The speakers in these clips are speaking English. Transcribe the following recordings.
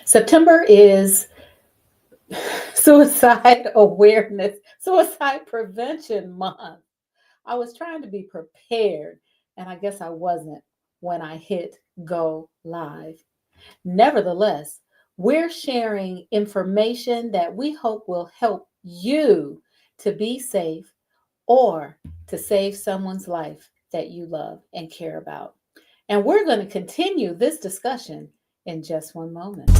September is Suicide Suicide Prevention Month. I was trying to be prepared, and I guess I wasn't when I hit go live. Nevertheless, we're sharing information that we hope will help you to be safe or to save someone's life that you love and care about. And we're going to continue this discussion in just one moment.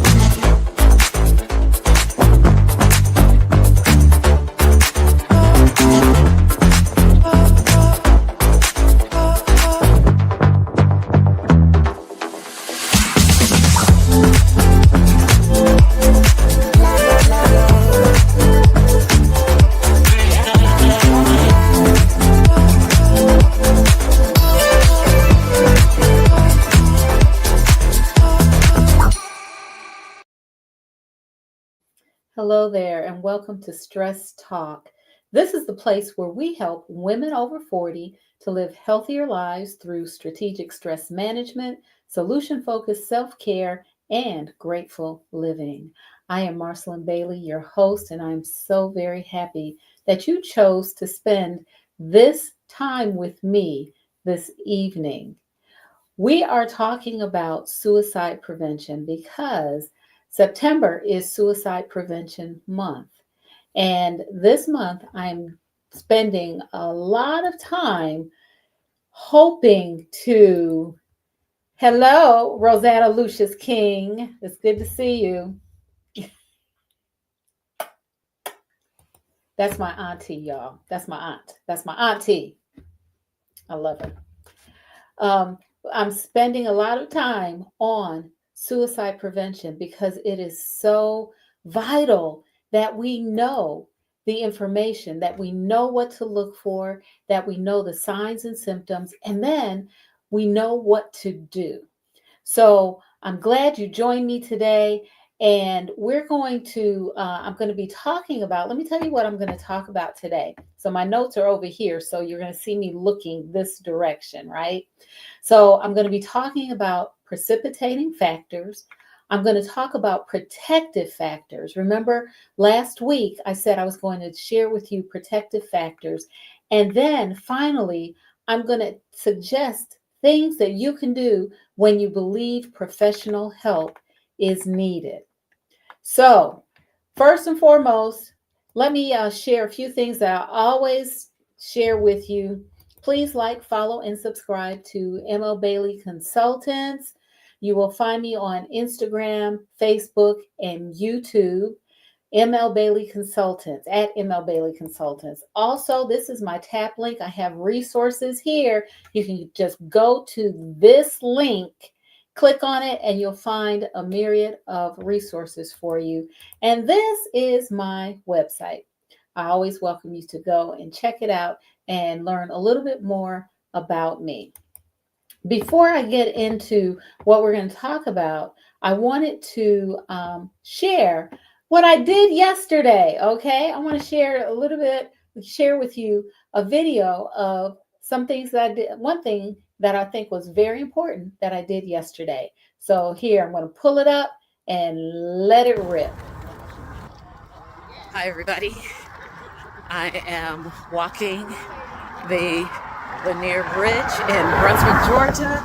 Hello there, and welcome to Stress Talk. This is the place where we help women over 40 to live healthier lives through strategic stress management, solution focused self care, and grateful living. I am Marcyline Bailey, your host, and I'm so very happy that you chose to spend this time with me this evening. We are talking about suicide prevention because September is Suicide Prevention Month. And this month, I'm spending a lot of time hoping to. Hello, Rosanna Lucius King. It's good to see you. That's my auntie, y'all. That's my aunt. That's my auntie. I love her. I'm spending a lot of time on suicide prevention because it is so vital that we know the information, that we know what to look for, that we know the signs and symptoms, and then we know what to do. So I'm glad you joined me today. And I'm going to be talking about, let me tell you what I'm going to talk about today. So my notes are over here. So you're going to see me looking this direction, right? So I'm going to be talking about precipitating factors. I'm going to talk about protective factors. Remember, last week I said I was going to share with you protective factors. And then finally, I'm going to suggest things that you can do when you believe professional help is needed. So, first and foremost, let me share a few things that I always share with you. Please like, follow, and subscribe to ML Bailey Consultants. You will find me on Instagram, Facebook, and YouTube. ML Bailey Consultants, at ML Bailey Consultants. Also, this is my tap link. I have resources here. You can just go to this link, click on it, and you'll find a myriad of resources for you. And this is my website. I always welcome you to go and check it out and learn a little bit more about me. Before I get into what we're going to talk about, I wanted to share what I did yesterday, okay? I want to share with you a video of some things that I did. One thing that I think was very important that I did yesterday. So here, I'm going to pull it up and let it rip. Hi, everybody. I am walking the Lanier Bridge in Brunswick, Georgia,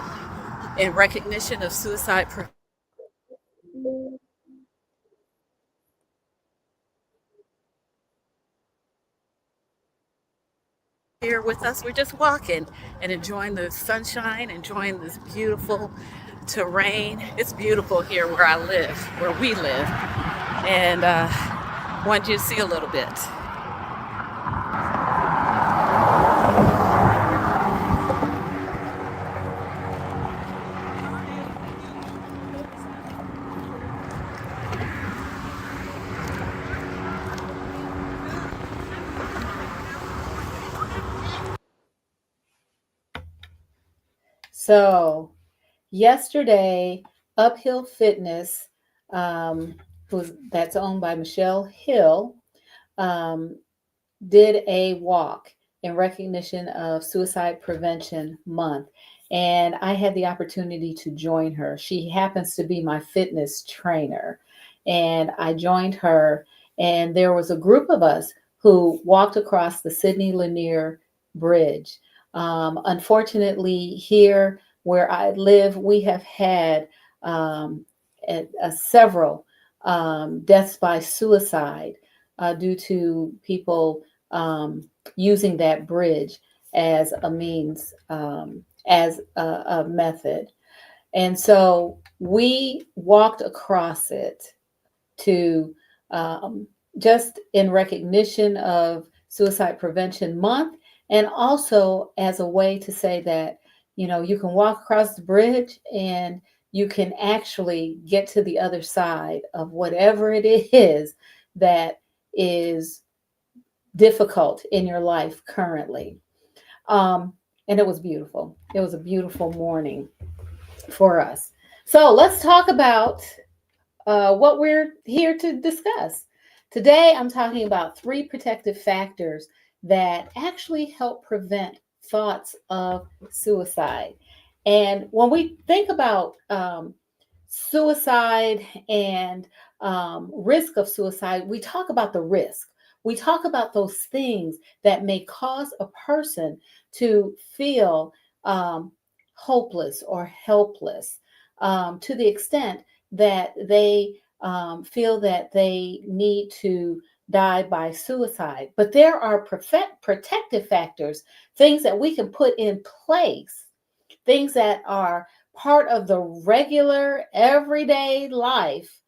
in recognition of suicide prevention. Here with us, we're just walking and enjoying the sunshine, enjoying this beautiful terrain. It's beautiful here where I live, where we live, and wanted you to see a little bit. So yesterday, Uphill Fitness, that's owned by Michelle Hill, did a walk in recognition of Suicide Prevention Month. And I had the opportunity to join her. She happens to be my fitness trainer. and I joined her. And there was a group of us who walked across the Sydney Lanier Bridge. Unfortunately, here where I live, we have had several deaths by suicide due to people using that bridge as a means, as a method. And so we walked across it to um, just in recognition of Suicide Prevention Month, and also as a way to say that, you can walk across the bridge and you can actually get to the other side of whatever it is that is difficult in your life currently. Um, and it was beautiful. It was a beautiful morning for us. So let's talk about what we're here to discuss. Today, I'm talking about 3 protective factors that actually help prevent thoughts of suicide. And when we think about suicide and risk of suicide, we talk about the risk. We talk about those things that may cause a person to feel hopeless or helpless, to the extent that they feel that they need to die by suicide. But there are protective factors, things that we can put in place, things that are part of the regular everyday life,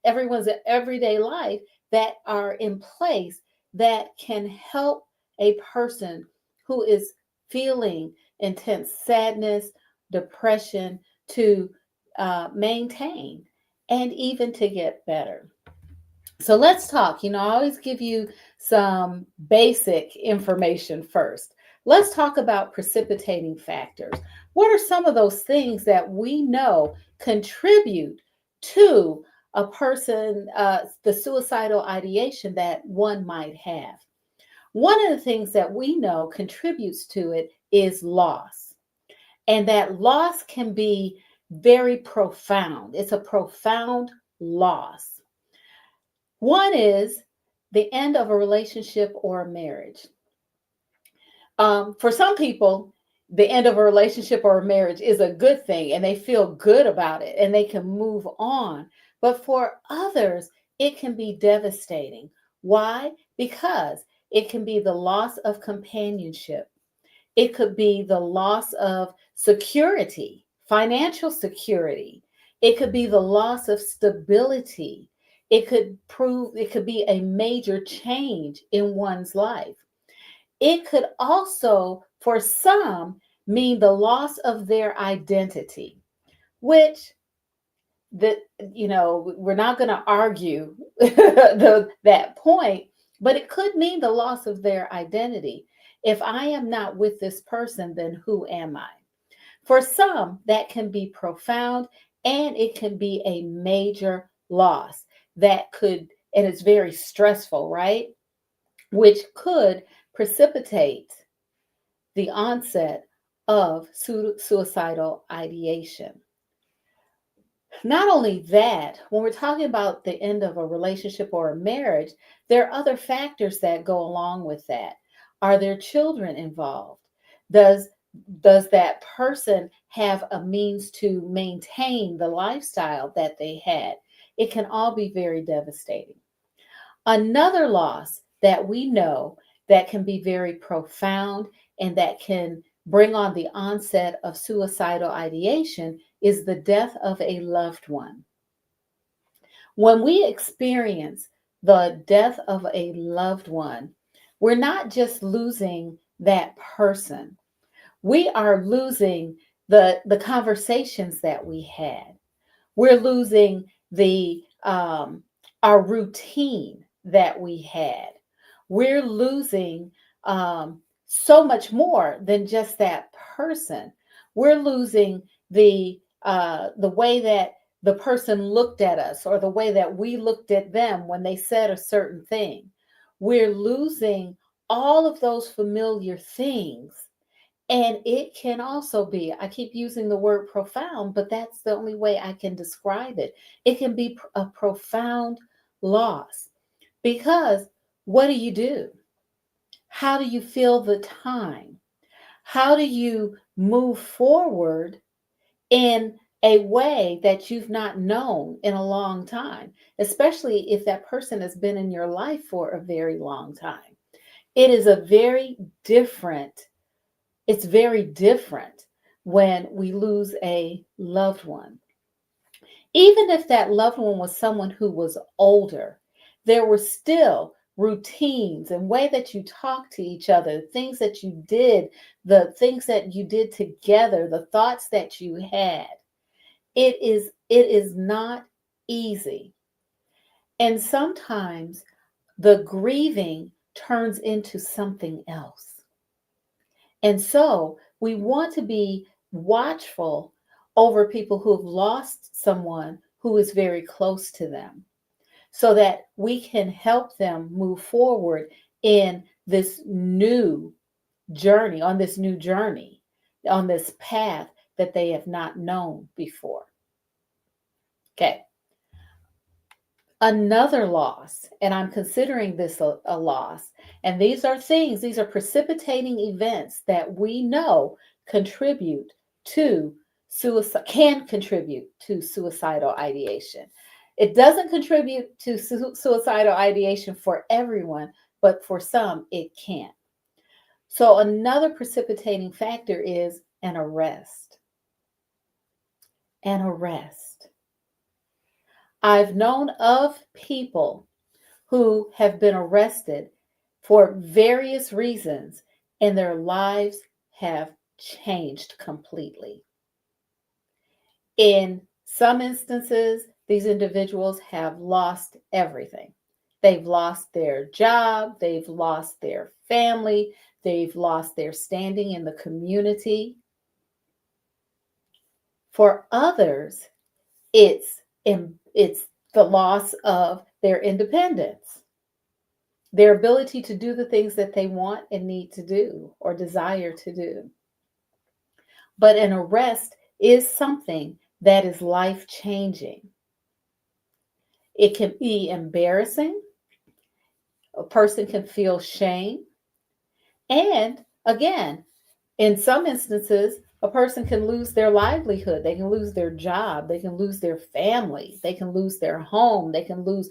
everyone's everyday life, that are in place that can help a person who is feeling intense sadness, depression, to maintain and even to get better. So let's talk. I always give you some basic information first. Let's talk about precipitating factors. What are some of those things that we know contribute to a person, the suicidal ideation that one might have? One of the things that we know contributes to it is loss. And that loss can be very profound. It's a profound loss. One is the end of a relationship or a marriage. For some people, the end of a relationship or a marriage is a good thing and they feel good about it and they can move on. But for others, it can be devastating. Why? Because it can be the loss of companionship. It could be the loss of security, financial security. It could be the loss of stability. It could be a major change in one's life. It could also, for some, mean the loss of their identity, which that we're not going to argue that point, but it could mean the loss of their identity. If I am not with this person, then who am I? For some, that can be profound, and it can be a major loss that could, and it's very stressful, right? Which could precipitate the onset of suicidal ideation. Not only that, when we're talking about the end of a relationship or a marriage, there are other factors that go along with that. Are there children involved? Does does that person have a means to maintain the lifestyle that they had? It can all be very devastating. Another loss that we know that can be very profound and that can bring on the onset of suicidal ideation is the death of a loved one. When we experience the death of a loved one, we're not just losing that person, we are losing the conversations that we had. We're losing the our routine that we had. We're losing so much more than just that person. We're losing the way that the person looked at us or the way that we looked at them when they said a certain thing. We're losing all of those familiar things, And it can also be, I keep using the word profound, but that's the only way I can describe it. It can be a profound loss because what do? How do you feel the time? How do you move forward in a way that you've not known in a long time, especially if that person has been in your life for a very long time? It is a very different, it's very different when we lose a loved one. Even if that loved one was someone who was older, there were still routines and way that you talk to each other, things that you did, the things that you did together, the thoughts that you had. It is not easy. And sometimes the grieving turns into something else. And so we want to be watchful over people who have lost someone who is very close to them so that we can help them move forward in this new journey, on this path that they have not known before. Okay. Another loss, and I'm considering this a loss, and these are precipitating events that we know contribute to can contribute to suicidal ideation. It doesn't contribute to suicidal ideation for everyone, but for some it can. So another precipitating factor is an arrest. An arrest. I've known of people who have been arrested for various reasons, and their lives have changed completely. In some instances, these individuals have lost everything. They've lost their job, they've lost their family, they've lost their standing in the community. For others, it's the loss of their independence, their ability to do the things that they want and need to do or desire to do. But an arrest is something that is life changing. It can be embarrassing. A person can feel shame. And again, in some instances, a person can lose their livelihood. They can lose their job. They can lose their family. They can lose their home. They can lose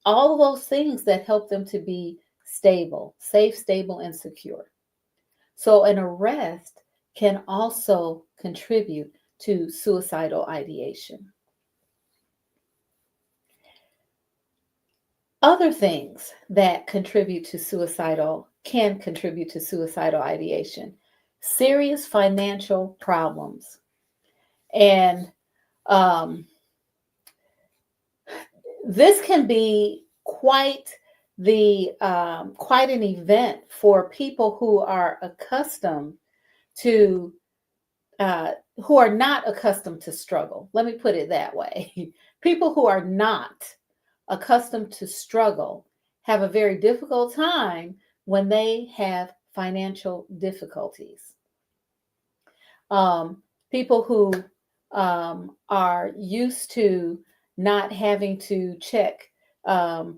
all of those things that help them to be stable, safe, stable, and secure. So an arrest can also contribute to suicidal ideation. Other things that can contribute to suicidal ideation: serious financial problems. And this can be quite an event for people who are accustomed to who are not accustomed to struggle. Let me put it that way. People who are not accustomed to struggle have a very difficult time when they have financial difficulties. People who are used to not having to check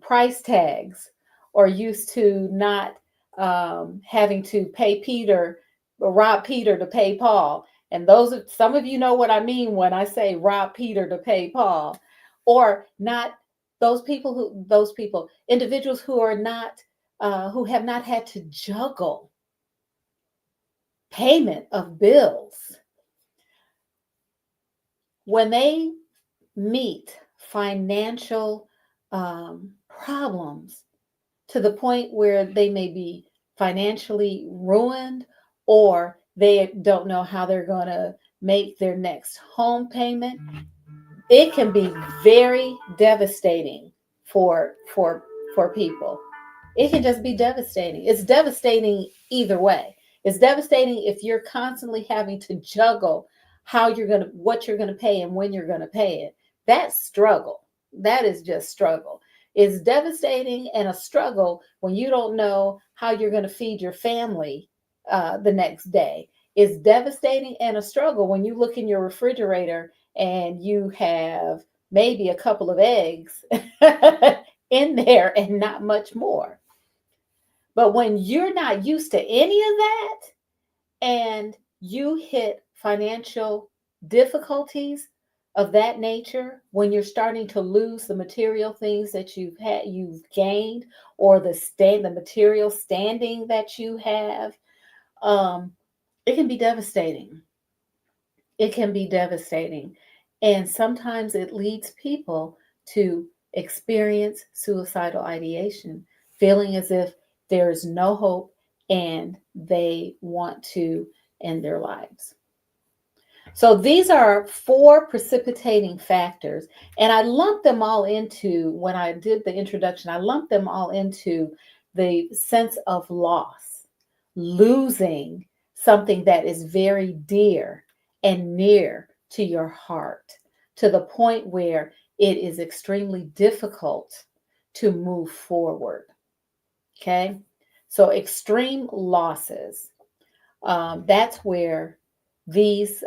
price tags, or used to not having to pay Peter or rob Peter to pay Paul. And some of you know what I mean when I say rob Peter to pay Paul, or not individuals who are not who have not had to juggle payment of bills. When they meet financial problems to the point where they may be financially ruined, or they don't know how they're going to make their next home payment, it can be very devastating for people. It can just be devastating. It's devastating either way. It's devastating if you're constantly having to juggle what you're going to pay and when you're going to pay it. That's struggle. That is just struggle. It's devastating and a struggle when you don't know how you're going to feed your family the next day. is devastating and a struggle when you look in your refrigerator and you have maybe a couple of eggs in there and not much more. But when you're not used to any of that and you hit financial difficulties of that nature, when you're starting to lose the material things that you've gained, or the material standing that you have, um, it can be devastating. It can be devastating. And sometimes it leads people to experience suicidal ideation, feeling as if there is no hope and they want to end their lives. So these are four precipitating factors. And I lumped them all into, when I did the introduction, I lumped them all into the sense of loss, losing something that is very dear and near to your heart, to the point where it is extremely difficult to move forward. Okay. So extreme losses. That's where these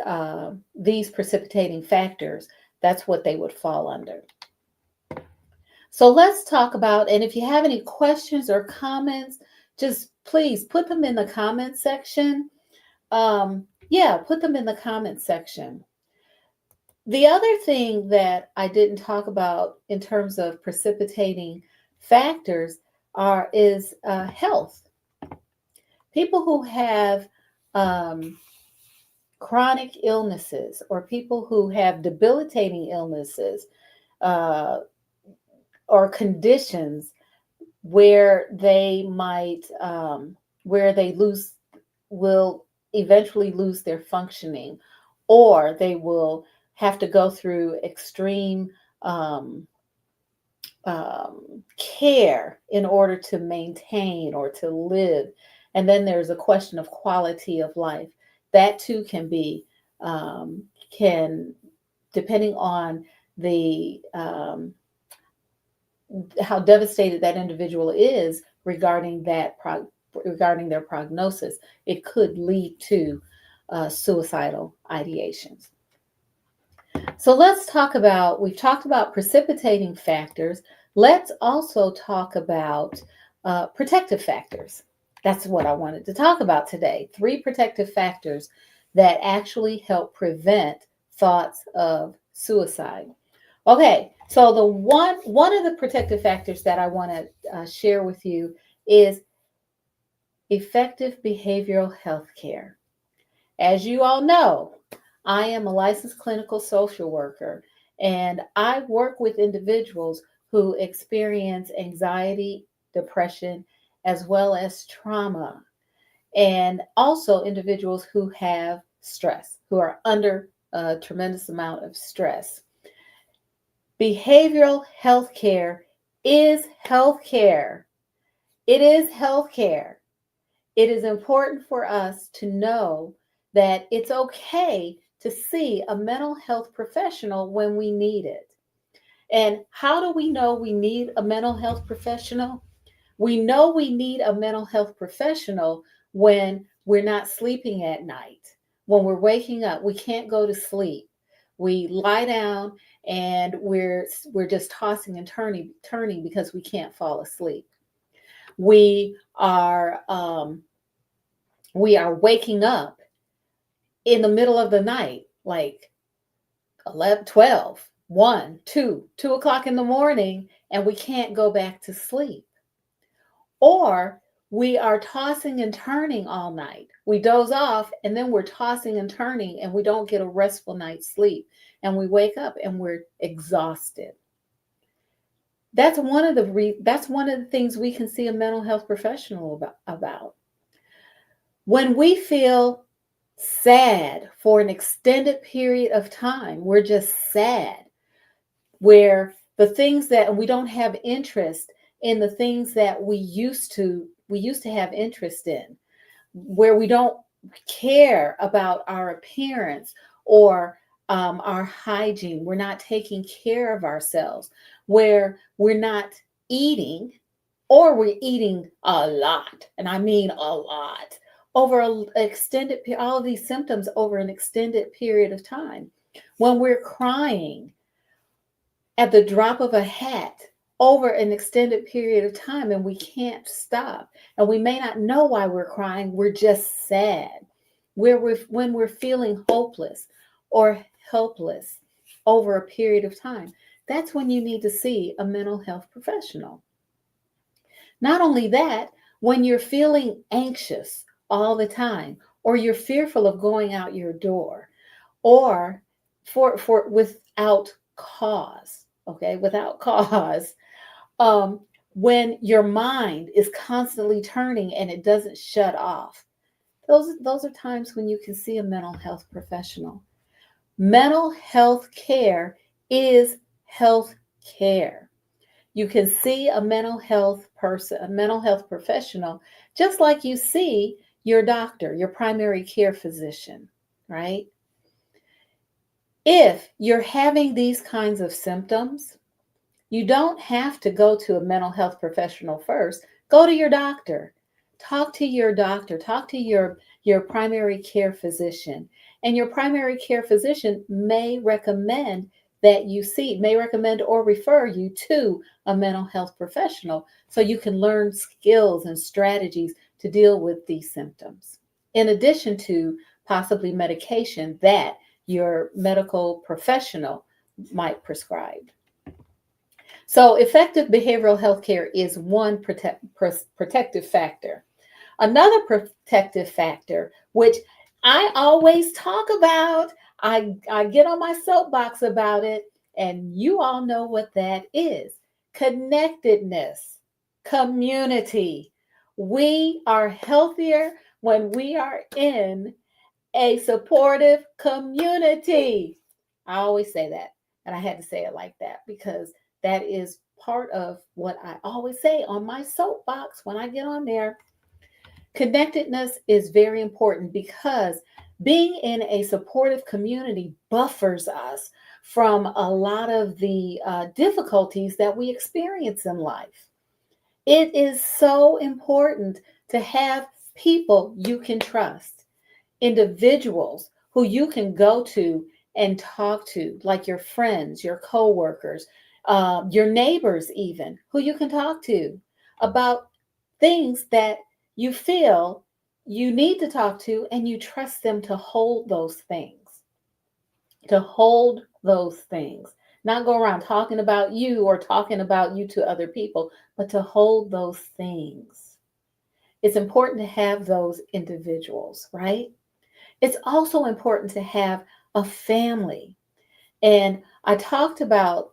precipitating factors, that's what they would fall under. So let's talk about, and if you have any questions or comments, just please put them in the comment section. Put them in the comment section. The other thing that I didn't talk about in terms of precipitating factors is health. People who have chronic illnesses, or people who have debilitating illnesses, or conditions where they might where they will eventually lose their functioning, or they will have to go through extreme care in order to maintain or to live. And then there's a question of quality of life. That too can be, depending on the how devastated that individual is regarding regarding their prognosis, it could lead to suicidal ideations. So we've talked about precipitating factors. Let's also talk about protective factors. That's what I wanted to talk about today. 3 protective factors that actually help prevent thoughts of suicide. Okay, so the one of the protective factors that I want to share with you is effective behavioral health care. As you all know, I am a licensed clinical social worker, and I work with individuals who experience anxiety, depression, as well as trauma, and also individuals who have stress, who are under a tremendous amount of stress. Behavioral health care is health care. It is health care. It is important for us to know that it's okay to see a mental health professional when we need it. And how do we know we need a mental health professional? We know we need a mental health professional when we're not sleeping at night, when we're waking up, we can't go to sleep. We lie down and we're just tossing and turning because we can't fall asleep. We are waking up in the middle of the night, like 11, 12, 1, 2 o'clock in the morning, and we can't go back to sleep. Or we are tossing and turning all night. We doze off and then we're tossing and turning and we don't get a restful night's sleep. And we wake up and we're exhausted. That's one of the things we can see a mental health professional about. When we feel sad for an extended period of time, we're just sad, where the things that, and we don't have interest in the things that we used to have interest in, where we don't care about our appearance or our hygiene. We're not taking care of ourselves, where we're not eating, or we're eating a lot, and I mean a lot, over all of these symptoms over an extended period of time. When we're crying at the drop of a hat over an extended period of time and we can't stop, and we may not know why we're crying, we're just sad. When we're feeling hopeless or helpless over a period of time, that's when you need to see a mental health professional. Not only that, when you're feeling anxious all the time, or you're fearful of going out your door, or for without cause, okay, without cause, um, when your mind is constantly turning and it doesn't shut off, those are times when you can see a mental health professional. Mental health care is health care. You can see a mental health person, a mental health professional, just like you see your doctor, your primary care physician, right? If you're having these kinds of symptoms, you don't have to go to a mental health professional first. Go to your doctor. Talk to your doctor. Talk to your primary care physician. And your primary care physician may recommend may recommend or refer you to a mental health professional so you can learn skills and strategies to deal with these symptoms, in addition to possibly medication that your medical professional might prescribe. So, effective behavioral health care is one protective factor. Another protective factor, which I always talk about, I get on my soapbox about it, and you all know what that is: connectedness, community. We are healthier when we are in a supportive community. I always say that, and I had to say it like that because that is part of what I always say on my soapbox when I get on there. Connectedness is very important because being in a supportive community buffers us from a lot of the difficulties that we experience in life. It is so important to have people you can trust, individuals who you can go to and talk to, like your friends, your coworkers, your neighbors, even who you can talk to about things that you feel you need to talk to, and you trust them to hold those things, not go around talking about you or talking about you to other people, but to hold those things. It's important to have those individuals, right? It's also important to have a family. And I talked about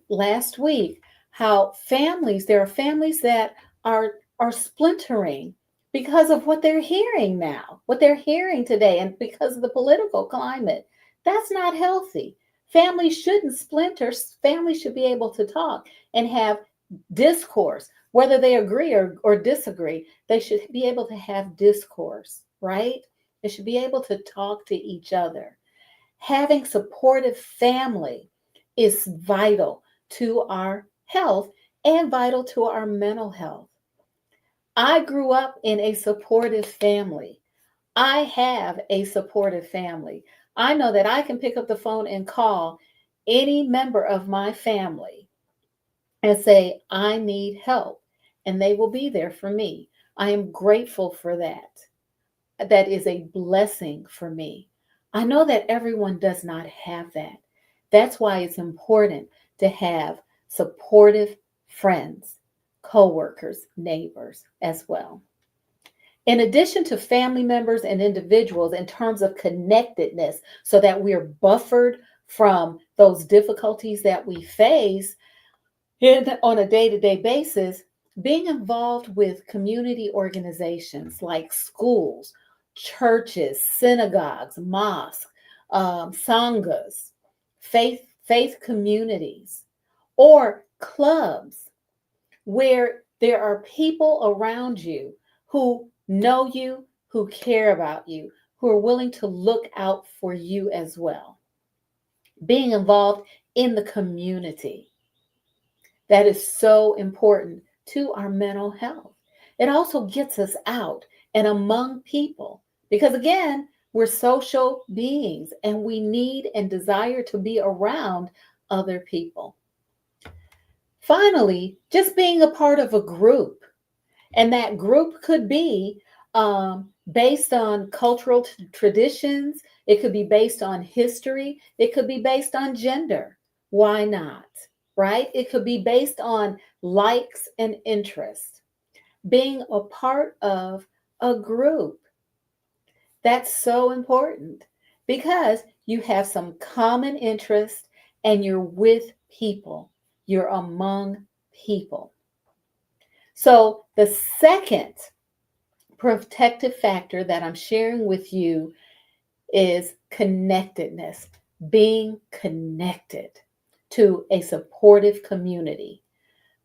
last week how there are families that are splintering because of what they're hearing now, what they're hearing today, and because of the political climate. That's not healthy. Families shouldn't splinter. Families should be able to talk and have discourse, whether they agree or disagree. They should be able to have discourse, right? They should be able to talk to each other. Having supportive family is vital to our health and vital to our mental health. I grew up in a supportive family. I have a supportive family. I know that I can pick up the phone and call any member of my family and say, I need help, and they will be there for me. I am grateful for that. That is a blessing for me. I know that everyone does not have that. That's why it's important to have supportive friends, coworkers, neighbors as well. In addition to family members and individuals, in terms of connectedness, so that we are buffered from those difficulties that we face on a day to day basis, being involved with community organizations like schools, churches, synagogues, mosques, sanghas, faith communities, or clubs where there are people around you who know you, who care about you, who are willing to look out for you as well. Being involved in the community. That is so important to our mental health. It also gets us out and among people. Because again, we're social beings and we need and desire to be around other people. Finally, just being a part of a group. And that group could be based on cultural traditions, it could be based on history, it could be based on gender. Why not? Right? It could be based on likes and interests. Being a part of a group. That's so important because you have some common interest and you're with people, you're among people. So, the second protective factor that I'm sharing with you is connectedness, being connected to a supportive community,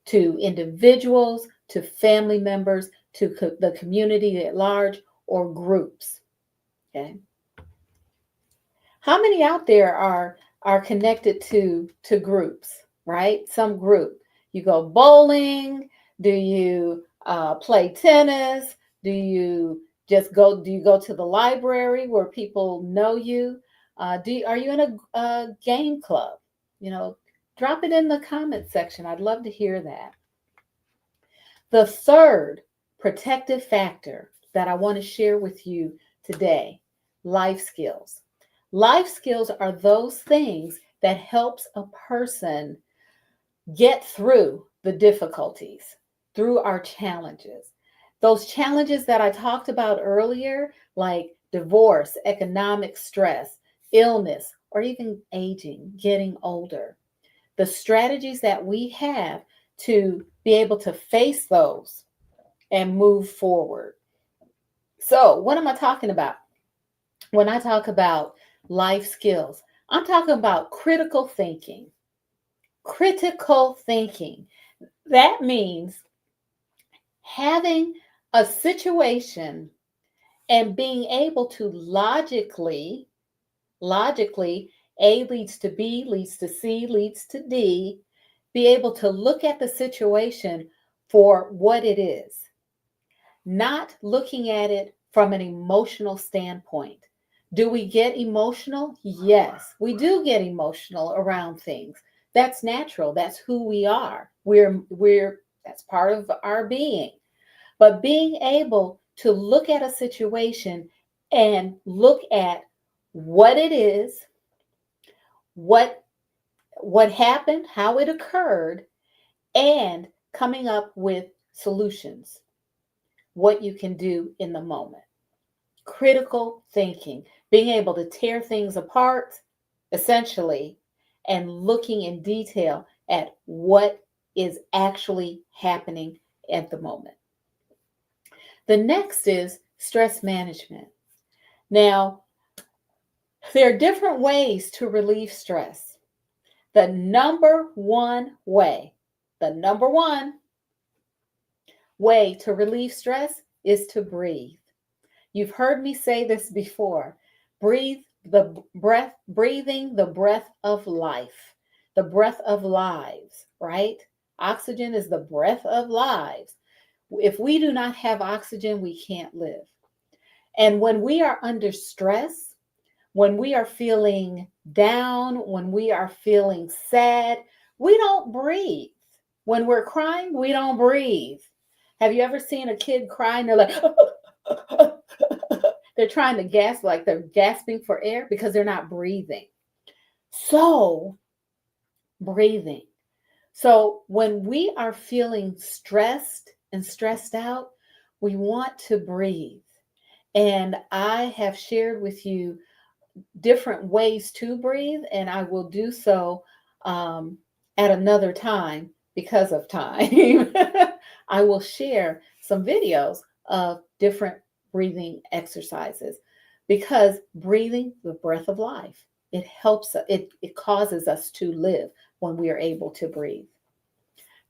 to individuals, to family members, to the community at large, or groups. Okay. How many out there are connected to groups, right? Some group. You go bowling. Do you play tennis? Do you go to the library where people know you? Are you in a game club? You know, drop it in the comment section. I'd love to hear that. The third protective factor that I want to share with you today, life skills. Life skills are those things that helps a person get through the difficulties, through our challenges. Those challenges that I talked about earlier, like divorce, economic stress, illness, or even aging, getting older. The strategies that we have to be able to face those and move forward. So, what am I talking about? When I talk about life skills, I'm talking about critical thinking. Critical thinking. That means having a situation and being able to logically, A leads to B, leads to C, leads to D, be able to look at the situation for what it is, not looking at it from an emotional standpoint. Do we get emotional? Yes, we do get emotional around things. That's natural. That's who we are. We're that's part of our being. But being able to look at a situation and look at what it is, what what happened, how it occurred, and coming up with solutions, what you can do in the moment. Critical thinking, being able to tear things apart, essentially, and looking in detail at what is actually happening at the moment. The next is stress management. Now, there are different ways to relieve stress. The number one way to relieve stress is to breathe. You've heard me say this before. Breathing the breath of life, the breath of lives, right? Oxygen is the breath of lives. If we do not have oxygen, we can't live. And when we are under stress, when we are feeling down, when we are feeling sad, we don't breathe. When we're crying, we don't breathe. Have you ever seen a kid cry and they're like, they're trying to gasp, like they're gasping for air because they're not breathing. So, breathing. So, when we are feeling stressed and stressed out, we want to breathe. And I have shared with you different ways to breathe, and I will do so at another time because of time. I will share some videos of different breathing exercises because breathing the breath of life, it helps, it causes us to live when we are able to breathe.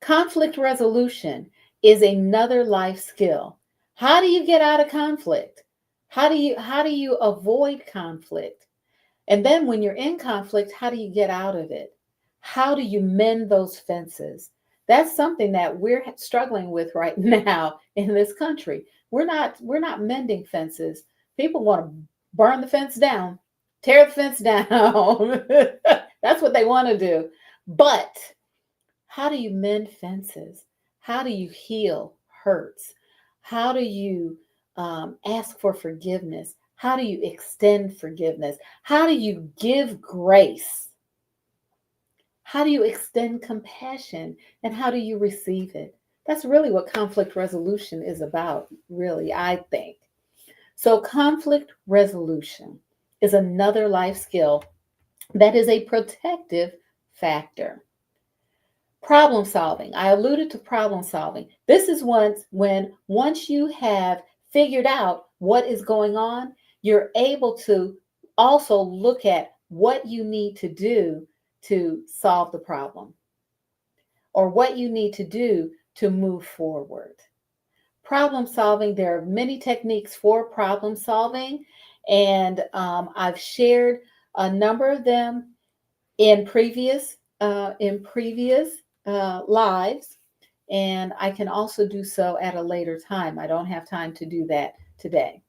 Conflict resolution is another life skill. How do you get out of conflict? How do you avoid conflict? And then when you're in conflict, how do you get out of it? How do you mend those fences? That's something that we're struggling with right now in this country. We're not mending fences. People want to burn the fence down, tear the fence down. That's what they want to do. But how do you mend fences? How do you heal hurts? How do you ask for forgiveness? How do you extend forgiveness? How do you give grace? How do you extend compassion? And how do you receive it? That's really what conflict resolution is about, really, I think. So, conflict resolution is another life skill that is a protective factor. Problem solving. I alluded to problem solving. This is once you have figured out what is going on, you're able to also look at what you need to do to solve the problem or what you need to do to move forward. Problem solving, there are many techniques for problem solving, and I've shared a number of them in previous lives, and I can also do so at a later time. I don't have time to do that today.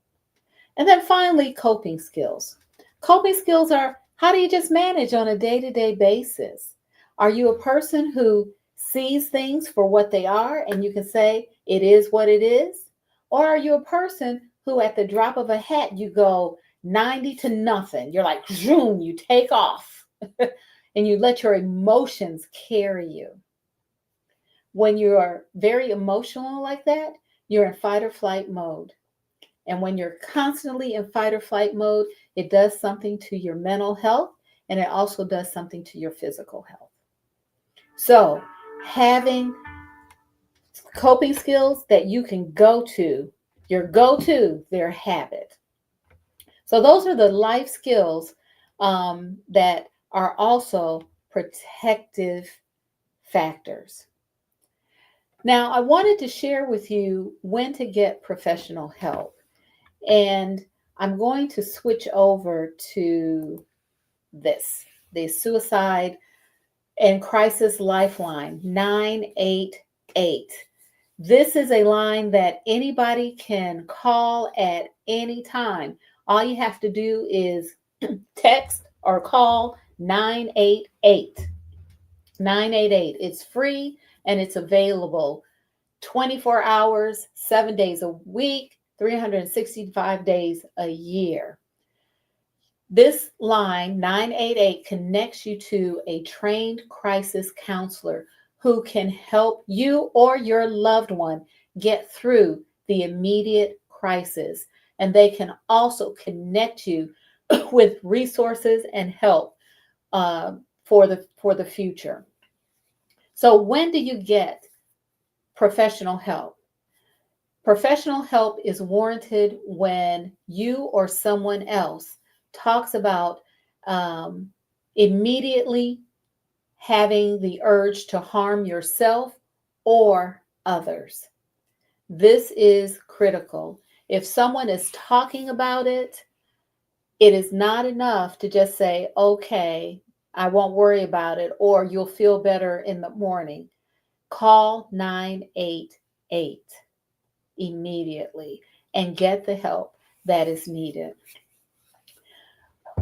And then finally, coping skills. Coping skills are, how do you just manage on a day-to-day basis? Are you a person who sees things for what they are and you can say it is what it is? Or are you a person who at the drop of a hat you go 90 to nothing? You're like, zoom, you take off and you let your emotions carry you. When you are very emotional like that, you're in fight or flight mode. And when you're constantly in fight or flight mode, it does something to your mental health and it also does something to your physical health. So, having coping skills that you can their habit. So, those are the life skills that are also protective factors. Now, I wanted to share with you when to get professional help. And I'm going to switch over to the Suicide and Crisis Lifeline 988. This is a line that anybody can call at any time. All you have to do is text or call 988. 988. It's free and it's available 24 hours, 7 days a week, 365 days a year. This line, 988, connects you to a trained crisis counselor who can help you or your loved one get through the immediate crisis. And they can also connect you with resources and help for the future. So when do you get professional help? Professional help is warranted when you or someone else talks about immediately having the urge to harm yourself or others. This is critical. If someone is talking about it, it is not enough to just say, okay, I won't worry about it, or you'll feel better in the morning. Call 988 immediately and get the help that is needed.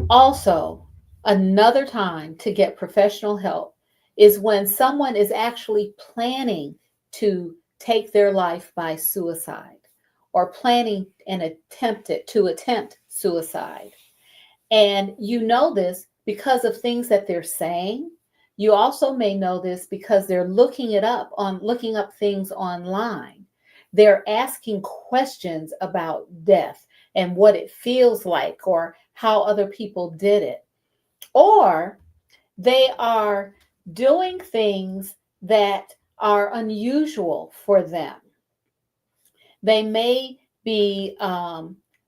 Also, another time to get professional help is when someone is actually planning to take their life by suicide or planning to attempt suicide. And you know this because of things that they're saying. You also may know this because they're looking up things online. They're asking questions about death and what it feels like or how other people did it. Or they are doing things that are unusual for them. They may be,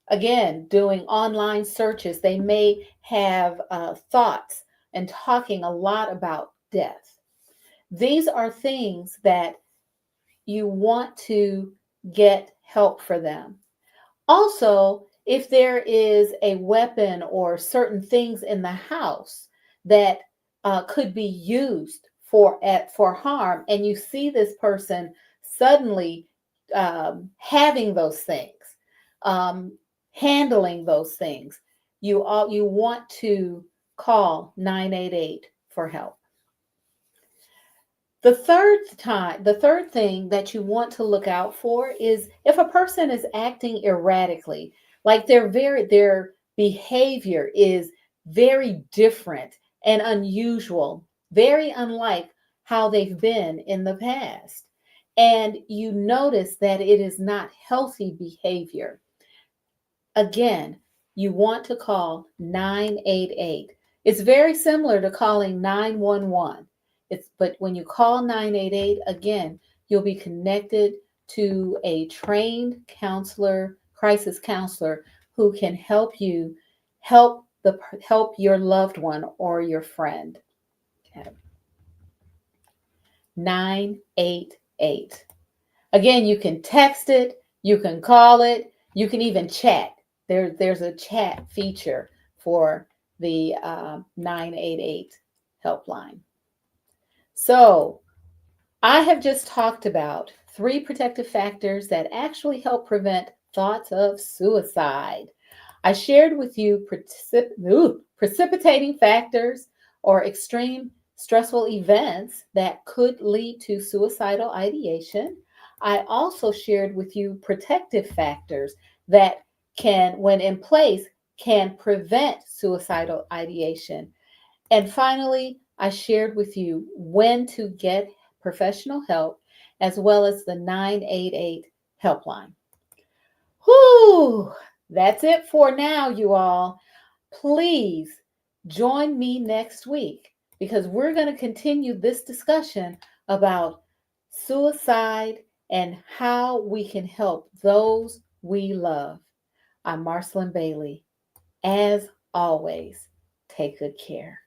again, doing online searches. They may have thoughts and talking a lot about death. These are things that you want to get help for them. Also, if there is a weapon or certain things in the house that could be used for harm, and you see this person suddenly having those things, um, handling those things, you want to call 988 for help. The third thing that you want to look out for is if a person is acting erratically, like their behavior is very different and unusual, very unlike how they've been in the past. And you notice that it is not healthy behavior. Again, you want to call 988. It's very similar to calling 911. But when you call 988, again, you'll be connected to a trained counselor, crisis counselor who can help you help your loved one or your friend. Okay. 988. Again, you can text it, you can call it, you can even chat. There's a chat feature for the 988 helpline. So, I have just talked about 3 protective factors that actually help prevent thoughts of suicide. I shared with you precipitating factors or extreme stressful events that could lead to suicidal ideation. I also shared with you protective factors that can, when in place, can prevent suicidal ideation. And finally, I shared with you when to get professional help as well as the 988 helpline. Whew, that's it for now, you all. Please join me next week because we're going to continue this discussion about suicide and how we can help those we love. I'm Marcyline Bailey. As always, take good care.